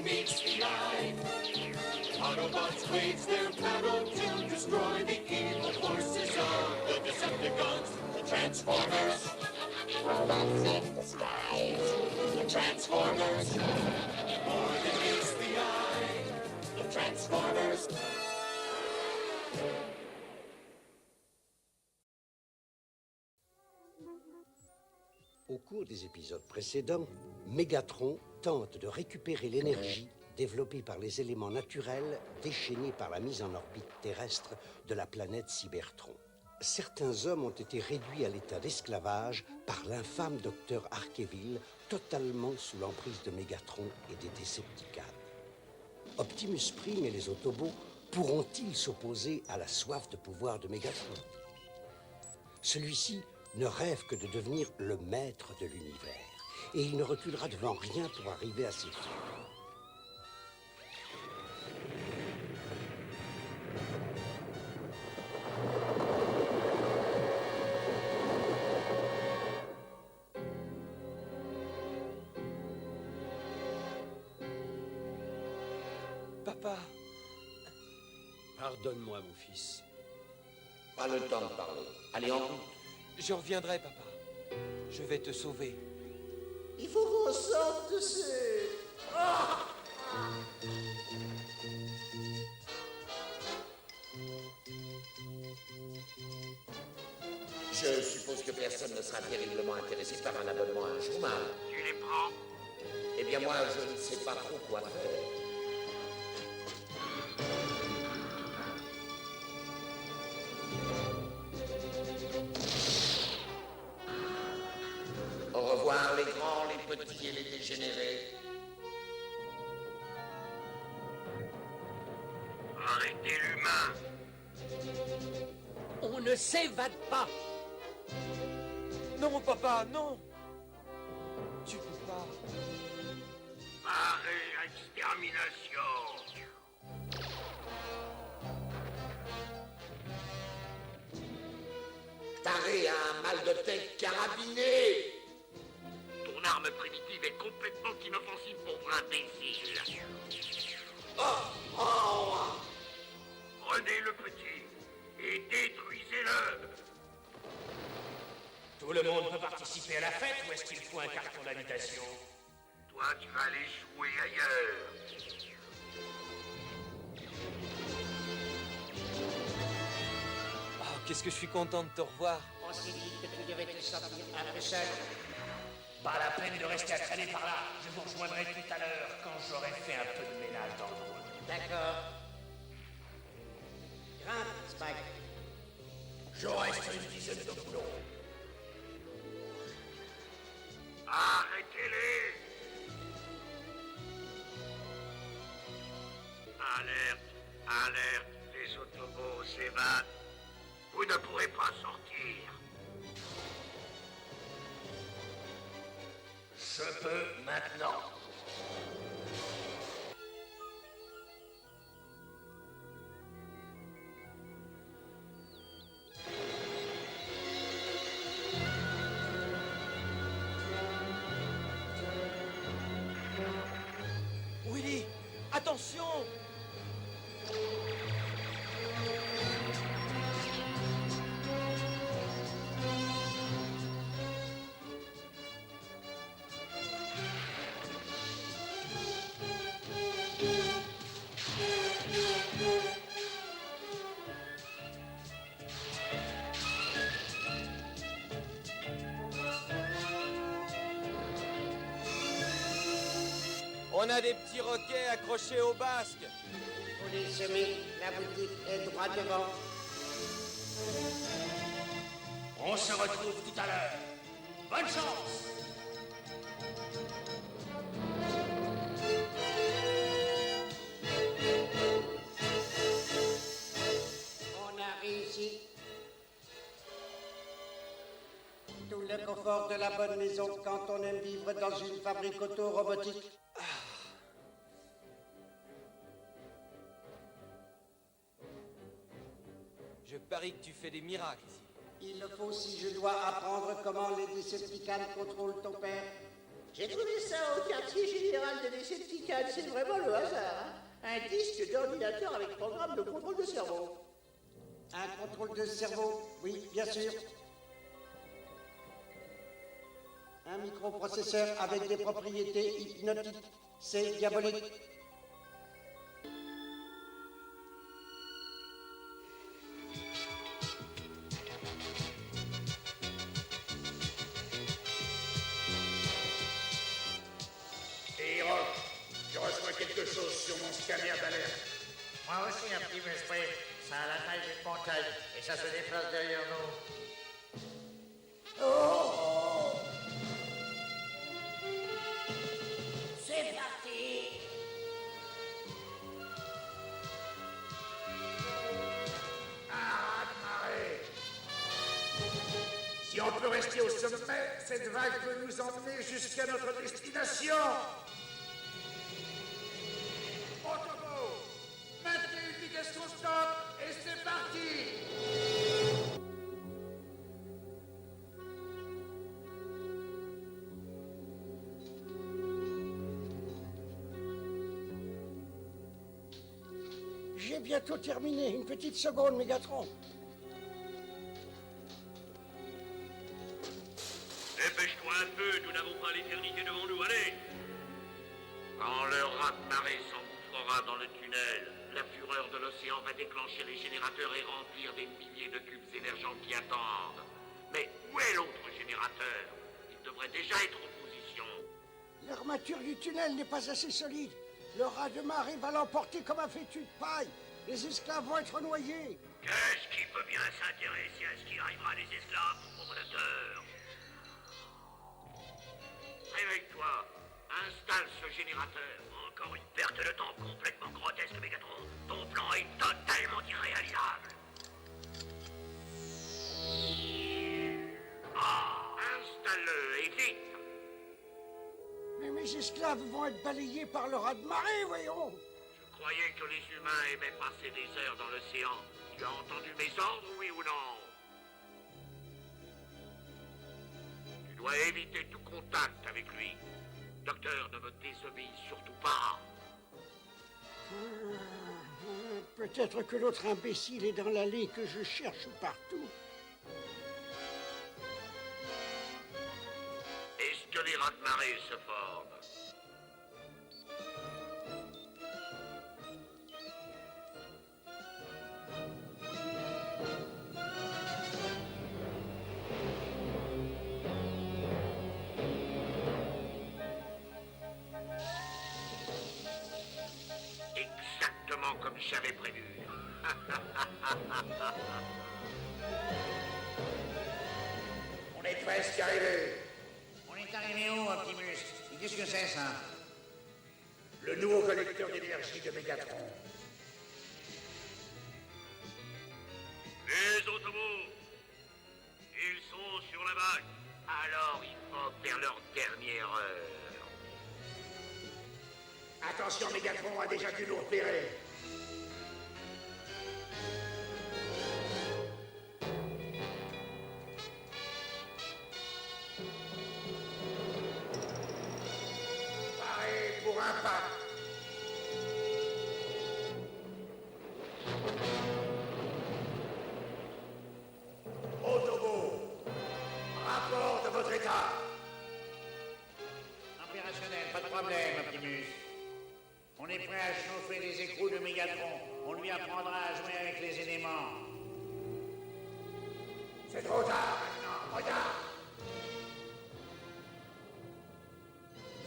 meets the eye. Autobots wage their battle to destroy the evil forces of the Decepticons, the Transformers. Robots in disguise, the Transformers. More than meets the eye, the Transformers. Au cours des épisodes précédents, Mégatron tente de récupérer l'énergie développée par les éléments naturels déchaînés par la mise en orbite terrestre de la planète Cybertron. Certains hommes ont été réduits à l'état d'esclavage par l'infâme docteur Arkeville, totalement sous l'emprise de Mégatron et des Decepticons. Optimus Prime et les Autobots pourront-ils s'opposer à la soif de pouvoir de Mégatron? Celui-ci ne rêve que de devenir le maître de l'univers, et il ne reculera devant rien pour arriver à ses fins. Papa! Pardonne-moi, mon fils. Pas le temps de parler. Allez, en route. Je reviendrai, papa. Je vais te sauver. Il faut qu'on sorte de ces... Ah! Je suppose que personne ne sera terriblement intéressé par un abonnement à un journal. Tu les prends? Eh bien, moi, je ne sais pas trop quoi faire. Au revoir, les grands, les petits et les dégénérés. Arrêtez l'humain! On ne s'évade pas! Non, papa, non! Tu peux pas. Par extermination! Taré a un mal de tête carabiné. Ton arme primitive est complètement inoffensive pour un imbécile. Prenez le petit et détruisez-le. Tout le monde peut participer à la fête ou est-ce qu'il faut un carton d'invitation? Toi, tu vas aller jouer ailleurs. Oh, qu'est-ce que je suis content de te revoir. On s'est dit que tu devais te sentir un peu seul. Pas la peine de rester à traîner par là. Je vous rejoindrai tout à l'heure quand j'aurai fait un peu de ménage dans le coin. D'accord. Grimpe, Spike. Je reste une dizaine de boulons. Arrêtez-les! Alerte! Alerte! Les Autobots s'évadent! Vous ne pourrez pas sortir! Je peux maintenant. Willy, attention! On a des petits roquets accrochés au basque. Vous les semez, la boutique est droit devant. On se retrouve tout à l'heure. Bonne chance! On a réussi. Tout le confort de la bonne maison quand on aime vivre dans une fabrique auto-robotique. Je parie que tu fais des miracles ici. Il le faut si je dois apprendre comment les Decepticons contrôlent ton père. J'ai trouvé ça au quartier général de Decepticons, c'est vraiment le hasard. Hein. Un disque d'ordinateur avec programme de contrôle de cerveau. Un contrôle de cerveau, oui, bien sûr. Un microprocesseur avec des propriétés hypnotiques. C'est diabolique. Et Rock, je reçois quelque chose sur mon scanner d'alerte. Moi aussi, un petit esprit. Ça a la taille d'une montagne et ça se déplace derrière nous. Oh! C'est parti! Un raz-de-marée. Si on peut rester au sommet, cette vague peut nous emmener jusqu'à notre destination. Autobo, maintenez une vitesse constante et c'est parti. J'ai bientôt terminé. Une petite seconde, Mégatron. Dépêche-toi un peu, nous n'avons pas l'éternité devant nous, allez! Quand le raz-de-marée s'engouffrera dans le tunnel, la fureur de l'océan va déclencher les générateurs et remplir des milliers de cubes émergents qui attendent. Mais où est l'autre générateur? Il devrait déjà être en position. L'armature du tunnel n'est pas assez solide. Le raz-de-marée va l'emporter comme un fétu de paille. Les esclaves vont être noyés. Qu'est-ce qui peut bien s'intéresser à ce qui arrivera des esclaves, mon promoteur? Réveille-toi, installe ce générateur. Encore une perte de temps complètement grotesque, Mégatron. Ton plan est totalement irréalisable. Ah, installe-le et vite. Mais mes esclaves vont être balayés par le raz-de-marée, voyons. Je croyais que les humains aimaient passer des heures dans l'océan. Tu as entendu mes ordres, oui ou non? Tu dois éviter tout contact avec lui. Docteur, ne me désobéis surtout pas. Peut-être que l'autre imbécile est dans l'allée que je cherche partout. Est-ce que les raz-de-marée se forment? Exactement comme j'avais prévu. On est presque arrivé. On est arrivé où, Optimus? Et qu'est-ce que c'est, ça? Le nouveau collecteur d'énergie de Mégatron. Les Autobots, ils sont sur la vague. Alors il faut faire leur dernière heure. Attention, Mégatron a déjà dû nous repérer. Paré pour impact. Autobo, rapport de votre état. Opérationnel, pas de problème, Optimus. On est prêt à chauffer les écrous de Mégatron. On lui apprendra à jouer avec les éléments. C'est trop tard maintenant, regarde.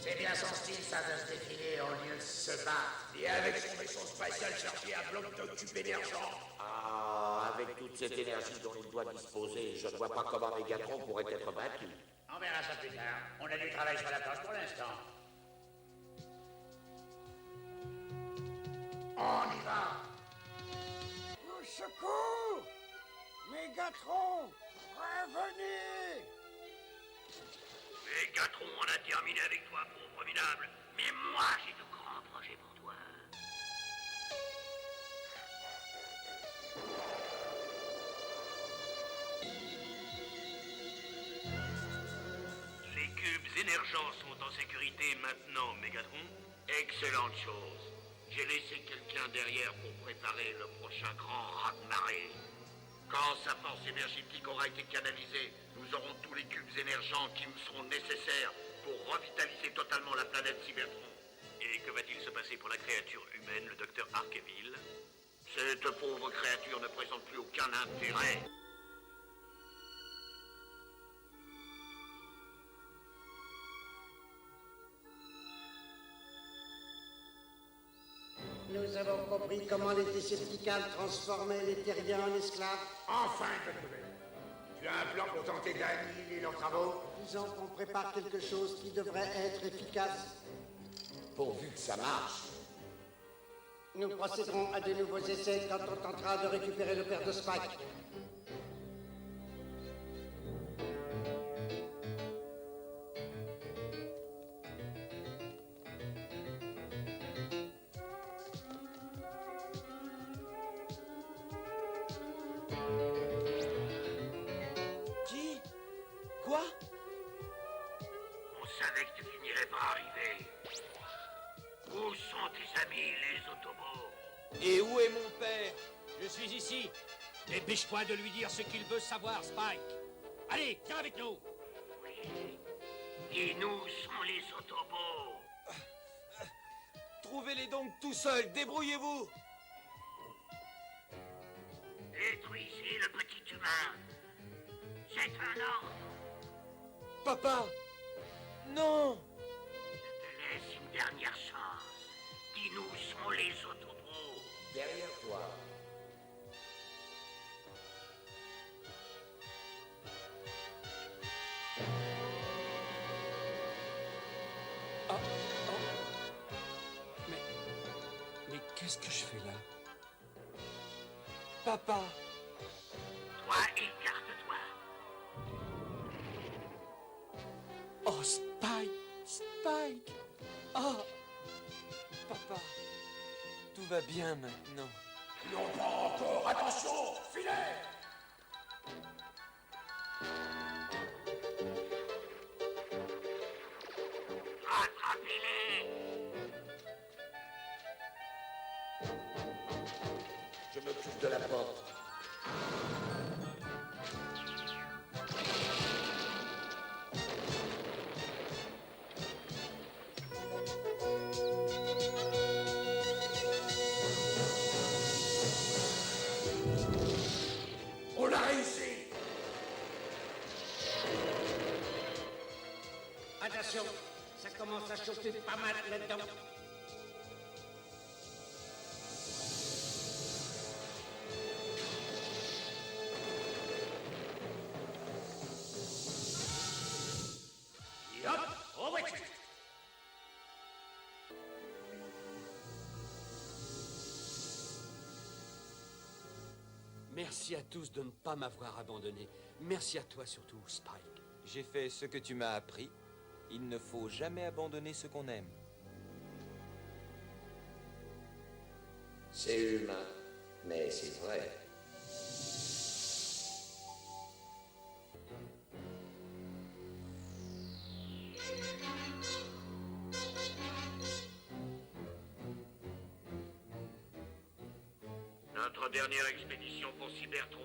C'est bien son style, ça, de se défiler au lieu de se battre. Et avec son vaisseau spatial chercher un bloc de cube émergent. Ah, avec toute cette énergie dont il doit disposer, je ne vois pas comment Mégatron pourrait être battu. On verra ça plus tard. On a du travail sur la planche pour l'instant. On y va. Au secours! Mégatron, revenez! Mégatron, on a terminé avec toi, pauvre minable. Mais moi, j'ai de grands projets pour toi. Les cubes énergétiques émergents sont en sécurité maintenant, Mégatron? Excellente chose. J'ai laissé quelqu'un derrière pour préparer le prochain grand raz-de-marée. Quand sa force énergétique aura été canalisée, nous aurons tous les cubes émergents qui nous seront nécessaires pour revitaliser totalement la planète Cybertron. Et que va-t-il se passer pour la créature humaine, le docteur Arkeville? Cette pauvre créature ne présente plus aucun intérêt. Nous avons compris comment les Décepticons transformaient les terriens en esclaves. Enfin, une bonne nouvelle. Tu as un plan pour tenter d'annihiler leurs travaux? Disons qu'on prépare quelque chose qui devrait être efficace. Pourvu que ça marche. Nous procéderons à de nouveaux essais quand on tentera de récupérer le père de Spike. Qui? Quoi? On savait que tu finirais par arriver. Où sont tes amis, les Autobots? Et où est mon père? Je suis ici. Dépêche-toi de lui dire ce qu'il veut savoir, Spike. Allez, viens avec nous. Oui. Et nous sont les Autobots. Trouvez-les donc tout seuls, débrouillez-vous! Détruisez le petit humain. C'est un ordre. Papa! Non! Je te laisse une dernière chance. Dis-nous où sont les Autobots. Derrière toi. Mais qu'est-ce que je fais là? Papa! Toi, écarte-toi. Oh, Spike! Spike! Oh! Papa! Tout va bien maintenant. Non, pas encore. Attention, filet! Rattrapez-les. Je m'occupe de la porte. On a réussi! Attention, ça commence à chauffer pas mal là-dedans. Et hop, en voiture! Merci à tous de ne pas m'avoir abandonné. Merci à toi surtout, Spike. J'ai fait ce que tu m'as appris. Il ne faut jamais abandonner ce qu'on aime. C'est humain, mais c'est vrai. Notre dernière expédition pour Cybertron.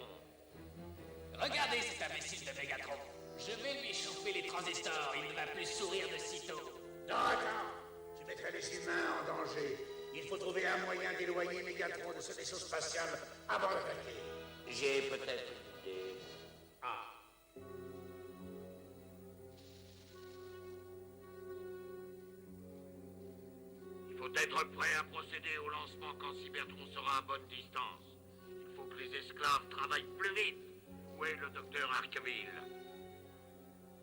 Regardez cet imbécile de Mégatron. Je vais lui chauffer les transistors, il ne va plus sourire de sitôt. Non, attends! Tu mettrais les humains en danger. Il faut trouver un moyen d'éloigner Mégatron de ce vaisseau spatial avant d'attaquer. J'ai peut-être une idée. Ah. Il faut être prêt à procéder au lancement quand Cybertron sera à bonne distance. Il faut que les esclaves travaillent plus vite. Où est le docteur Arkeville?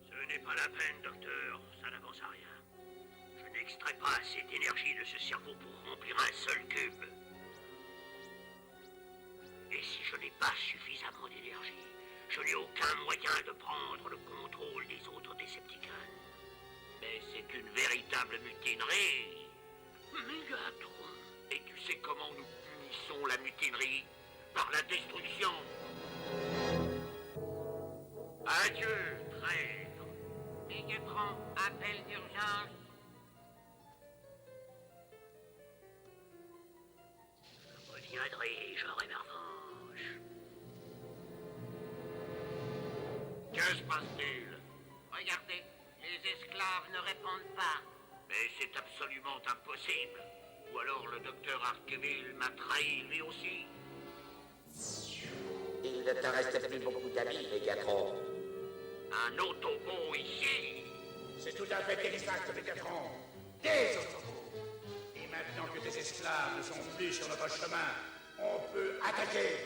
Ce n'est pas la peine, docteur. Ça n'avance à rien. Je n'extrais pas assez d'énergie de ce cerveau pour remplir un seul cube. Et si je n'ai pas suffisamment d'énergie, je n'ai aucun moyen de prendre le contrôle des autres Decepticons. Mais c'est une véritable mutinerie. Mégatron. Et tu sais comment nous punissons la mutinerie? Par la destruction. Adieu, traître. Mégatron, appel d'urgence. Je reviendrai, j'aurai ma revanche. Que se passe-t-il? Regardez, les esclaves ne répondent pas. Mais c'est absolument impossible. Ou alors le docteur Arkeville m'a trahi lui aussi. Il ne te reste plus beaucoup d'amis, Mégatron. Un autobot ici? C'est tout à fait exact, Mégatron. Des autobots. Et maintenant que tes esclaves ne sont plus sur notre chemin, on peut attaquer.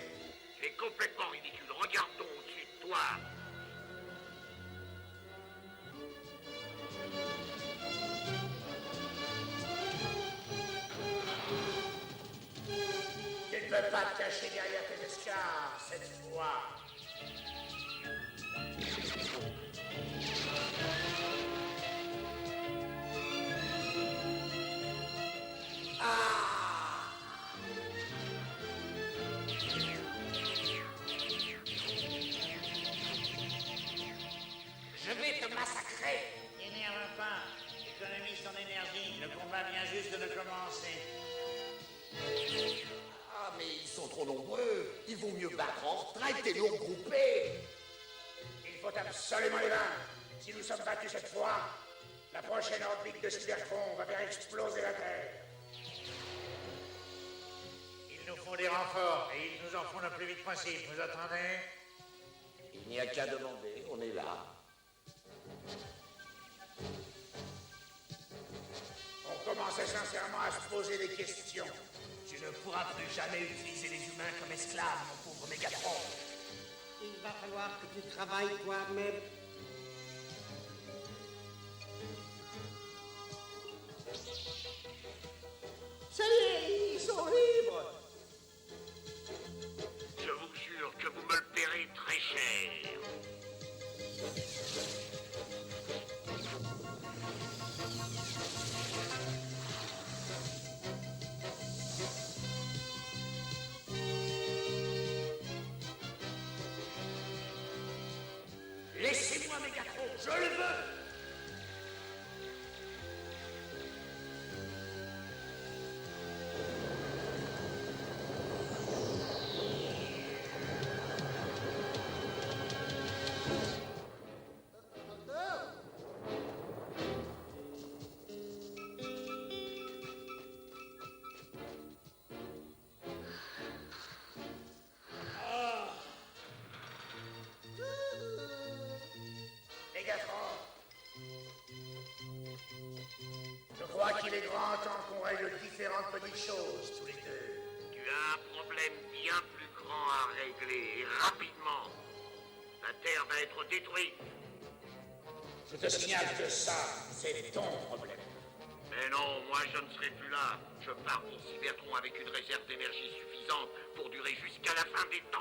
C'est complètement ridicule. Regarde donc au-dessus de toi. Tu ne peux pas te cacher derrière tes esclaves cette fois. Je vais te massacrer. N'énerve pas. Économise ton énergie. Le combat vient juste de commencer. Ah, mais ils sont trop nombreux. Il vaut mieux battre en retraite et nous regrouper. Il faut absolument les vaincre. Si nous sommes battus cette fois, la prochaine orbite de Cybertron va faire exploser la Terre. Il nous faut des renforts et ils nous en font le plus vite possible. Vous attendez? Il n'y a qu'à demander, on est là. On commençait sincèrement à se poser des questions. Tu ne pourras plus jamais utiliser les humains comme esclaves, mon pauvre Mégatron. Il va falloir que tu travailles toi-même. Ça y est, ils sont libres. Je vous jure que vous me le paierez très cher. Laissez-moi Mégatron, je le veux. Mégatron. Je crois qu'il est grand temps qu'on règle différentes petites choses, tous les deux. Tu as un problème bien plus grand à régler, et rapidement. La Terre va être détruite. Je te signale que ça, c'est ton problème. Mais non, moi je ne serai plus là. Je pars pour Cybertron avec une réserve d'énergie suffisante pour durer jusqu'à la fin des temps.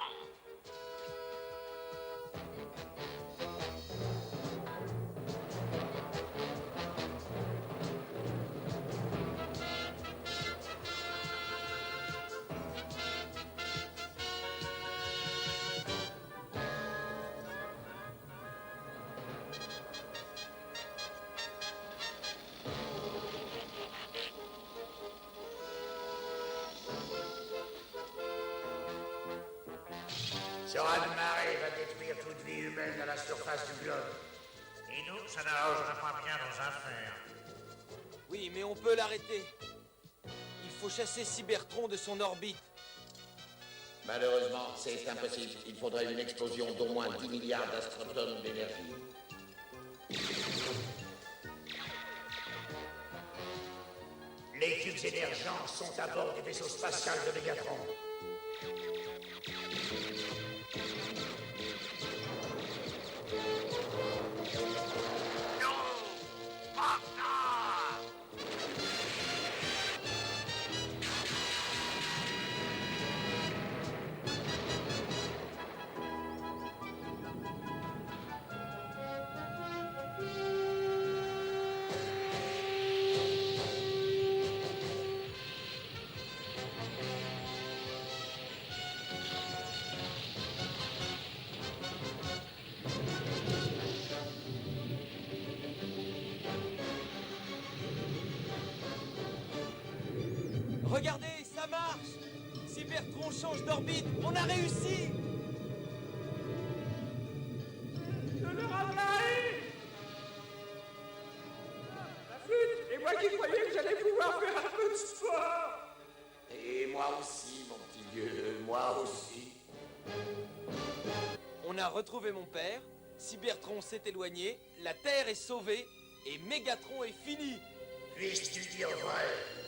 Ce raz-de-marée va détruire toute vie humaine à la surface du globe. Et nous, ça n'arrangera pas bien nos affaires. Oui, mais on peut l'arrêter. Il faut chasser Cybertron de son orbite. Malheureusement, c'est impossible. Il faudrait une explosion d'au moins 10 milliards d'astrotonnes d'énergie. Les cubes émergents sont à bord du vaisseau spatial de Mégatron. Regardez, ça marche! Cybertron change d'orbite, on a réussi! Le Rat-de-Marée! La flûte! Et moi qui croyais que j'allais pouvoir faire un peu de sport! Et moi aussi, mon petit vieux, moi aussi. On a retrouvé mon père, Cybertron s'est éloigné, la Terre est sauvée, et Mégatron est fini! Puisses-tu dire vrai?